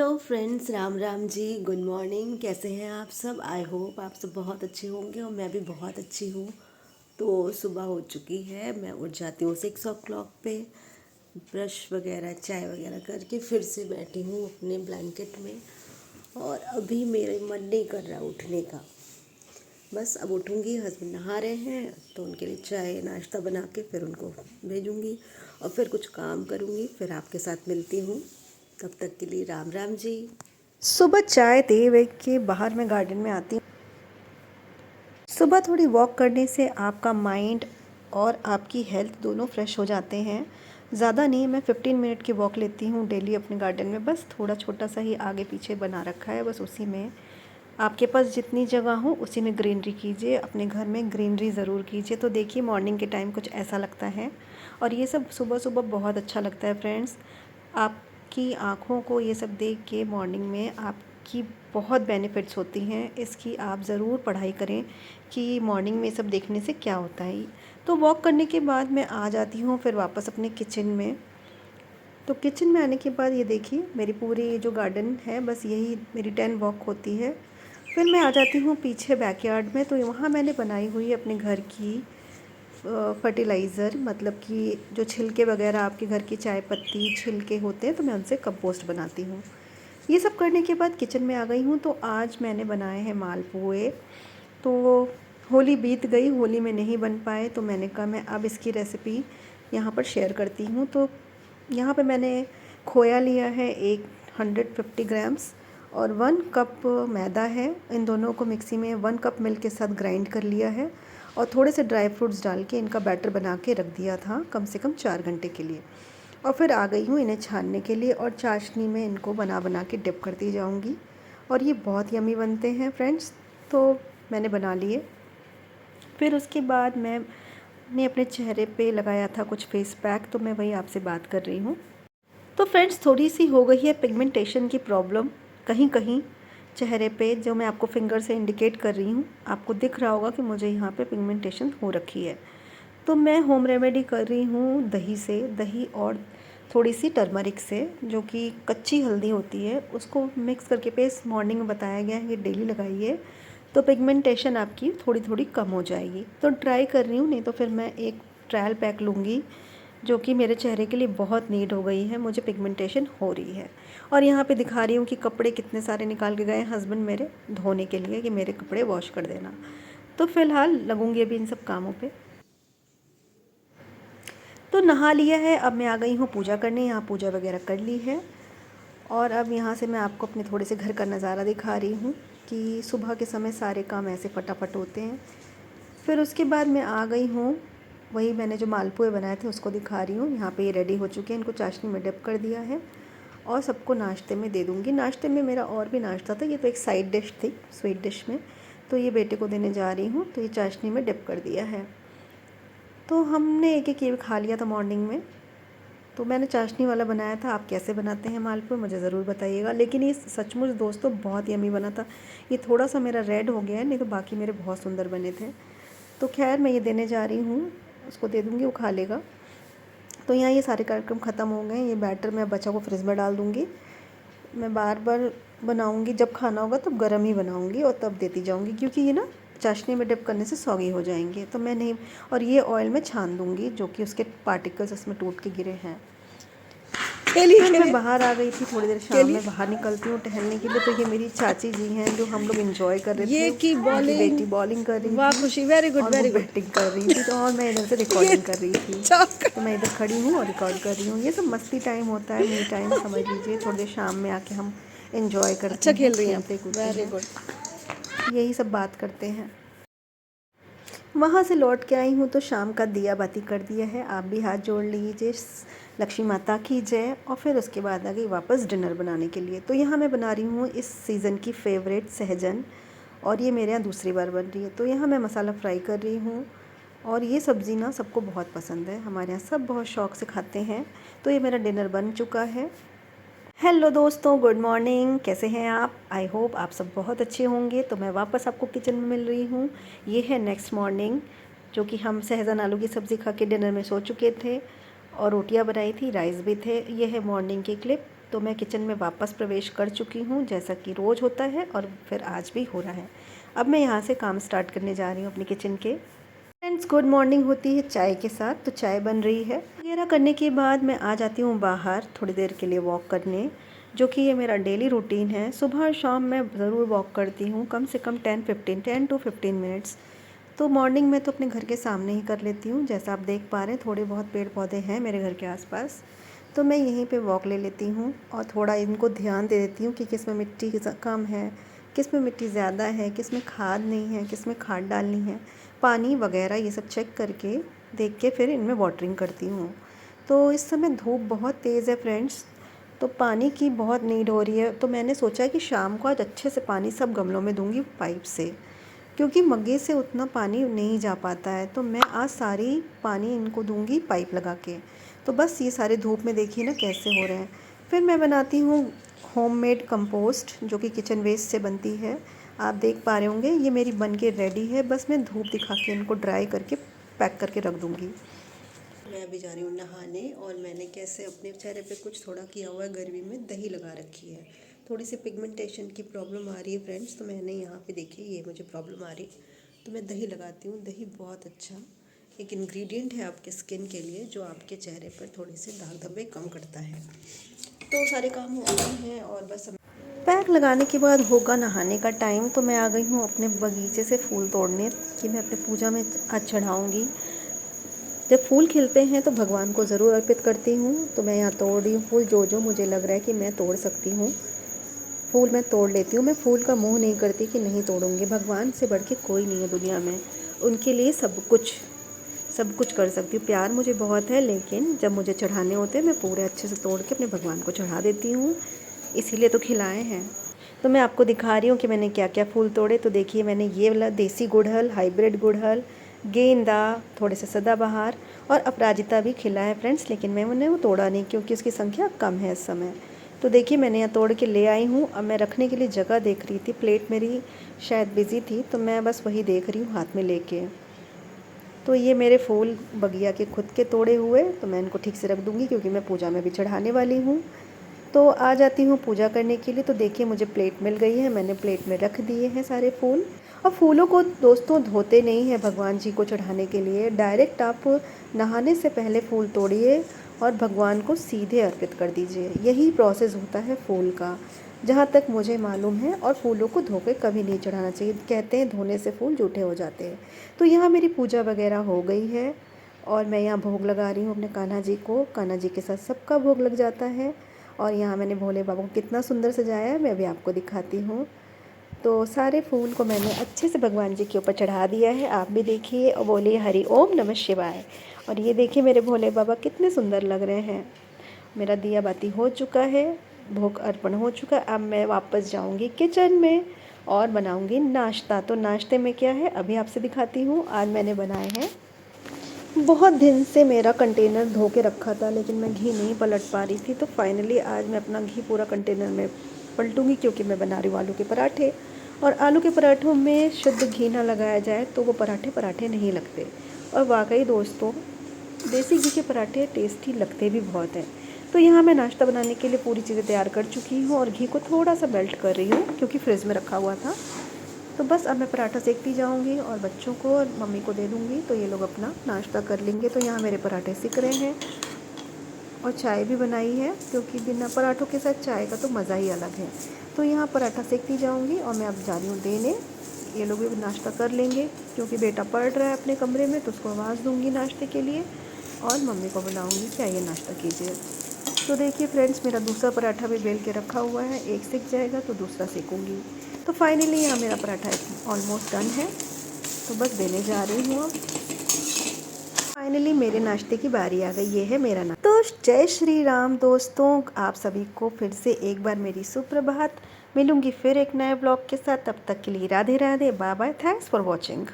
Hello friends, Ram Ram ji. Good morning. कैसे हैं आप सब? आई होप आप सब बहुत अच्छे होंगे और मैं भी बहुत अच्छी हूँ। तो सुबह हो चुकी है, मैं उठ जाती हूँ 6 o'clock पे। ब्रश वगैरह चाय वगैरह करके फिर से बैठी हूँ अपने ब्लैंकेट में। और अभी मेरे मन नहीं कर रहा उठने का। बस अब उठूँगी, हस्बैंड नहा रहे हैं तो उनके लिए चाय नाश्ता बना के फिर उनको भेजूँगी और फिर कुछ काम करूँगी। फिर आपके साथ मिलती हूँ। तब तक के लिए राम राम जी। सुबह चाय दे वे के बाहर मैं गार्डन में आती हूँ। सुबह थोड़ी वॉक करने से आपका माइंड और आपकी हेल्थ दोनों फ्रेश हो जाते हैं। ज़्यादा नहीं, मैं 15 मिनट की वॉक लेती हूँ डेली अपने गार्डन में। बस थोड़ा छोटा सा ही आगे पीछे बना रखा है, बस उसी में आपके पास जितनी जगह हो उसी में ग्रीनरी कीजिए। अपने घर में ग्रीनरी ज़रूर कीजिए। तो देखिए मॉर्निंग के टाइम कुछ ऐसा लगता है और ये सब सुबह सुबह बहुत अच्छा लगता है फ्रेंड्स। आपकी आँखों को ये सब देख के मॉर्निंग में आपकी बहुत बेनिफिट्स होती हैं। इसकी आप ज़रूर पढ़ाई करें कि मॉर्निंग में ये सब देखने से क्या होता है। तो वॉक करने के बाद मैं आ जाती हूँ फिर वापस अपने किचन में। तो किचन में आने के बाद ये देखिए मेरी पूरी जो गार्डन है, बस यही मेरी 10 वॉक होती है। फिर मैं आ जाती हूँ पीछे बैकयार्ड में। तो वहाँ मैंने बनाई हुई है अपने घर की फर्टिलाइज़र, मतलब कि जो छिलके वगैरह आपके घर की चाय पत्ती छिलके होते हैं तो मैं उनसे कंपोस्ट बनाती हूँ। ये सब करने के बाद किचन में आ गई हूँ। तो आज मैंने बनाए हैं मालपुए। तो होली बीत गई, होली में नहीं बन पाए, तो मैंने कहा मैं अब इसकी रेसिपी यहाँ पर शेयर करती हूँ। तो यहाँ पे मैंने खोया लिया है 150 ग्राम्स और 1 कप मैदा है। इन दोनों को मिक्सी में 1 कप मिल्क के साथ ग्राइंड कर लिया है और थोड़े से ड्राई फ्रूट्स डाल के इनका बैटर बना के रख दिया था कम से कम 4 घंटे के लिए। और फिर आ गई हूँ इन्हें छानने के लिए और चाशनी में इनको बना बना के डिप करती जाऊँगी। और ये बहुत यमी बनते हैं फ्रेंड्स। तो मैंने बना लिए। फिर उसके बाद मैंने अपने चेहरे पे लगाया था कुछ फेस पैक, तो मैं वही आपसे बात कर रही हूँ। तो फ्रेंड्स थोड़ी सी हो गई है पिगमेंटेशन की प्रॉब्लम कहीं कहीं चेहरे पे, जो मैं आपको फिंगर से इंडिकेट कर रही हूँ। आपको दिख रहा होगा कि मुझे यहाँ पे पिगमेंटेशन हो रखी है। तो मैं होम रेमेडी कर रही हूँ दही से, दही और थोड़ी सी टर्मरिक से, जो कि कच्ची हल्दी होती है, उसको मिक्स करके पेस्ट मॉर्निंग में बताया गया है कि डेली लगाइए तो पिगमेंटेशन आपकी थोड़ी थोड़ी कम हो जाएगी। तो ट्राई कर रही हूँ, नहीं तो फिर मैं एक ट्रायल पैक लूँगी जो कि मेरे चेहरे के लिए बहुत नीड हो गई है। मुझे पिगमेंटेशन हो रही है। और यहाँ पे दिखा रही हूँ कि कपड़े कितने सारे निकाल के गए हस्बैंड मेरे धोने के लिए कि मेरे कपड़े वॉश कर देना। तो फ़िलहाल लगूँगी अभी इन सब कामों पे। तो नहा लिया है, अब मैं आ गई हूँ पूजा करने। यहाँ पूजा वगैरह कर ली है और अब यहाँ से मैं आपको अपने थोड़े से घर का नज़ारा दिखा रही हूँ कि सुबह के समय सारे काम ऐसे फटाफट होते हैं। फिर उसके बाद मैं आ गई हूँ, वही मैंने जो मालपुए बनाए थे उसको दिखा रही हूँ। यहाँ पे ये रेडी हो चुके हैं, इनको चाशनी में डिप कर दिया है और सबको नाश्ते में दे दूँगी। नाश्ते में मेरा और भी नाश्ता था, ये तो एक साइड डिश थी स्वीट डिश में, तो ये बेटे को देने जा रही हूँ। तो ये चाशनी में डिप कर दिया है। तो हमने एक एक ये खा लिया था मॉर्निंग में। तो मैंने चाशनी वाला बनाया था। आप कैसे बनाते हैं मालपुए मुझे ज़रूर बताइएगा। लेकिन ये सचमुच दोस्तों बहुत यमी बना था। ये थोड़ा सा मेरा रेड हो गया है, नहीं तो बाकी मेरे बहुत सुंदर बने थे। तो खैर मैं ये देने जा रही हूँ, उसको दे दूँगी, वो खा लेगा। तो यहाँ ये सारे कार्यक्रम ख़त्म हो गए। ये बैटर मैं बचा को फ्रिज में डाल दूँगी। मैं बार बार बनाऊँगी, जब खाना होगा तब गर्म ही बनाऊँगी और तब देती जाऊँगी, क्योंकि ये ना चाशनी में डिप करने से सौगी हो जाएंगे। तो मैं नहीं, और ये ऑयल में छान दूँगी जो कि उसके पार्टिकल्स इसमें टूट के गिरे हैं। फिर मैं बाहर आ गई थी, थोड़ी देर शाम में बाहर निकलती हूँ टहलने के लिए। तो ये मेरी चाची जी हैं जो हम लोग एंजॉय कर रहे थे। उनकी बेटी बॉलिंग कर रही वाह थी खुशी, वेरी गुड और वो वेरी गुड। बैटिंग कर रही थी, तो और मैं इधर से रिकॉर्डिंग कर रही थी। तो मैं इधर खड़ी हूँ और रिकॉर्ड कर रही हूँ। ये सब मस्ती टाइम होता है, मी टाइम समझ लीजिए। थोड़ी देर शाम में आके हम एंजॉय करते अच्छा हैं, खेल रही हैं आप, खेलते कूदते वेरी हैं, गुड। यही सब बात करते हैं। वहाँ से लौट के आई हूँ तो शाम का दिया बाती कर दिया है। आप भी हाथ जोड़ लीजिए, लक्ष्मी माता की जय। और फिर उसके बाद आ गई वापस डिनर बनाने के लिए। तो यहाँ मैं बना रही हूँ इस सीज़न की फेवरेट सहजन, और ये मेरे यहाँ दूसरी बार बन रही है। तो यहाँ मैं मसाला फ्राई कर रही हूँ और ये सब्ज़ी ना सबको बहुत पसंद है, हमारे यहाँ सब बहुत शौक़ से खाते हैं। तो ये मेरा डिनर बन चुका है। हेलो दोस्तों, गुड मॉर्निंग। कैसे हैं आप? आई होप आप सब बहुत अच्छे होंगे। तो मैं वापस आपको किचन में मिल रही हूँ। ये है नेक्स्ट मॉर्निंग, जो कि हम सहजन आलू की सब्ज़ी खा के डिनर में सो चुके थे और रोटियां बनाई थी, राइस भी थे। ये है मॉर्निंग की क्लिप। तो मैं किचन में वापस प्रवेश कर चुकी हूँ, जैसा कि रोज़ होता है और फिर आज भी हो रहा है। अब मैं यहाँ से काम स्टार्ट करने जा रही हूँ अपनी किचन के। फ्रेंड्स, गुड मॉर्निंग होती है चाय के साथ, तो चाय बन रही है। वगैरह करने के बाद मैं आ जाती हूँ बाहर थोड़ी देर के लिए वॉक करने, जो कि ये मेरा डेली रूटीन है। सुबह और शाम मैं ज़रूर वॉक करती हूँ, कम से कम 10 to 15 मिनट्स। तो मॉर्निंग में तो अपने घर के सामने ही कर लेती हूँ। जैसा आप देख पा रहे हैं, थोड़े बहुत पेड़ पौधे हैं मेरे घर के आसपास, तो मैं यहीं पे वॉक ले लेती हूँ और थोड़ा इनको ध्यान दे देती हूँ कि किस में मिट्टी कम है, किस में मिट्टी ज़्यादा है, किस में खाद नहीं है, किस में खाद डालनी है, पानी वगैरह ये सब चेक करके देख के फिर इनमें वाटरिंग करती हूँ। तो इस समय धूप बहुत तेज़ है फ्रेंड्स, तो पानी की बहुत नीड हो रही है। तो मैंने सोचा कि शाम को आज अच्छे से पानी सब गमलों में दूँगी पाइप से, क्योंकि मग्गे से उतना पानी नहीं जा पाता है। तो मैं आज सारी पानी इनको दूंगी पाइप लगा के। तो बस ये सारे धूप में देखिए ना कैसे हो रहे हैं। फिर मैं बनाती हूँ होममेड कंपोस्ट, जो कि किचन वेस्ट से बनती है। आप देख पा रहे होंगे ये मेरी बन के रेडी है, बस मैं धूप दिखा के इनको ड्राई करके पैक करके रख दूँगी। मैं अभी जा रही हूँ नहाने, और मैंने कैसे अपने चेहरे पे कुछ थोड़ा किया हुआ है, गर्मी में दही लगा रखी है। थोड़ी सी पिगमेंटेशन की प्रॉब्लम आ रही है फ्रेंड्स, तो मैंने यहाँ पे देखी ये मुझे प्रॉब्लम आ रही, तो मैं दही लगाती हूँ। दही बहुत अच्छा एक इंग्रेडिएंट है आपके स्किन के लिए, जो आपके चेहरे पर थोड़ी सी दाग धब्बे कम करता है। तो सारे काम हो गए हैं और बस पैक लगाने के बाद होगा नहाने का टाइम, तो मैं आ गई हूँ अपने बगीचे से फूल तोड़ने कि मैं अपने पूजा में आज चढ़ाऊँगी। जब फूल खिलते हैं तो भगवान को ज़रूर अर्पित करती हूँ। तो मैं यहाँ तोड़ रही हूँ फूल, जो मुझे लग रहा है कि मैं तोड़ सकती हूँ फूल मैं तोड़ लेती हूँ। मैं फूल का मुँह नहीं करती कि नहीं तोड़ूँगी। भगवान से बढ़ के कोई नहीं है दुनिया में, उनके लिए सब कुछ कर सकती हूँ। प्यार मुझे बहुत है, लेकिन जब मुझे चढ़ाने होते हैं मैं पूरे अच्छे से तोड़ के अपने भगवान को चढ़ा देती हूँ, इसीलिए तो खिलाए हैं। तो मैं आपको दिखा रही हूँ कि मैंने क्या क्या फूल तोड़े। तो देखिए, मैंने ये वाला देसी गुड़हल, हाइब्रिड गुड़हल, गेंदा, थोड़े से सदाबहार और अपराजिता भी खिला है फ्रेंड्स, लेकिन मैं उन्हें वो तोड़ा नहीं क्योंकि उसकी संख्या कम है इस समय। तो देखिए, मैंने यहाँ तोड़ के ले आई हूँ। अब मैं रखने के लिए जगह देख रही थी, प्लेट मेरी शायद बिज़ी थी, तो मैं बस वही देख रही हूँ हाथ में लेके। तो ये मेरे फूल बगिया के खुद के तोड़े हुए, तो मैं इनको ठीक से रख दूँगी क्योंकि मैं पूजा में भी चढ़ाने वाली हूँ। तो आ जाती हूँ पूजा करने के लिए। तो देखिए, मुझे प्लेट मिल गई है, मैंने प्लेट में रख दिए हैं सारे फूल। और फूलों को दोस्तों धोते नहीं हैं भगवान जी को चढ़ाने के लिए, डायरेक्ट आप नहाने से पहले फूल तोड़िए और भगवान को सीधे अर्पित कर दीजिए। यही प्रोसेस होता है फूल का, जहाँ तक मुझे मालूम है। और फूलों को धो के कभी नहीं चढ़ाना चाहिए, कहते हैं धोने से फूल जूठे हो जाते हैं। तो यहाँ मेरी पूजा वगैरह हो गई है और मैं यहाँ भोग लगा रही हूँ अपने कान्हा जी को। कान्हा जी के साथ सबका भोग लग जाता है। और यहाँ मैंने भोले बाबा को कितना सुंदर सजाया है, मैं अभी आपको दिखाती हूँ। तो सारे फूल को मैंने अच्छे से भगवान जी के ऊपर चढ़ा दिया है। आप भी देखिए और बोलिए हरि ओम नमः शिवाय। और ये देखिए मेरे भोले बाबा कितने सुंदर लग रहे हैं। मेरा दिया बाती हो चुका है, भोग अर्पण हो चुका है। अब मैं वापस जाऊंगी किचन में और बनाऊंगी नाश्ता। तो नाश्ते में क्या है अभी आपसे दिखाती हूँ। आज मैंने बनाए हैं, बहुत दिन से मेरा कंटेनर धो के रखा था, लेकिन मैं घी नहीं पलट पा रही थी। तो फाइनली आज मैं अपना घी पूरा कंटेनर में पलटूंगी, क्योंकि मैं बना रही हूँ आलू के पराठे। और आलू के पराठों में शुद्ध घी ना लगाया जाए तो वो पराठे नहीं लगते। और वाकई दोस्तों, देसी घी के पराठे टेस्टी लगते भी बहुत हैं। तो यहाँ मैं नाश्ता बनाने के लिए पूरी चीज़ें तैयार कर चुकी हूँ और घी को थोड़ा सा मेल्ट कर रही हूँ, क्योंकि फ्रिज में रखा हुआ था। तो बस अब मैं पराठा सेकती जाऊंगी और बच्चों को और मम्मी को दे दूंगी, तो ये लोग अपना नाश्ता कर लेंगे। तो यहाँ मेरे पराठे सिक रहे हैं और चाय भी बनाई है, क्योंकि बिना पराठों के साथ चाय का तो मज़ा ही अलग है। तो यहाँ पराठा सेकती जाऊंगी और मैं अब जा रही हूँ देने। ये लोग भी नाश्ता कर लेंगे, क्योंकि बेटा पढ़ रहा है अपने कमरे में, तो उसको आवाज़ दूंगी नाश्ते के लिए और मम्मी को बुलाऊंगी कि आइए नाश्ता कीजिए। तो देखिए फ्रेंड्स, मेरा दूसरा पराठा भी बेल के रखा हुआ है, एक सिक जाएगा तो दूसरा सेकूंगी। तो फाइनली यहाँ मेरा पराठा ऑलमोस्ट डन है, तो बस देने जा रही हूँ अब। फाइनली मेरे नाश्ते की बारी आ गई। ये है मेरा नाश्ता। तो जय श्री राम दोस्तों, आप सभी को फिर से एक बार मेरी सुप्रभात। मिलूंगी फिर एक नए ब्लॉग के साथ, तब तक के लिए Radhe Radhe, bye bye, thanks for watching.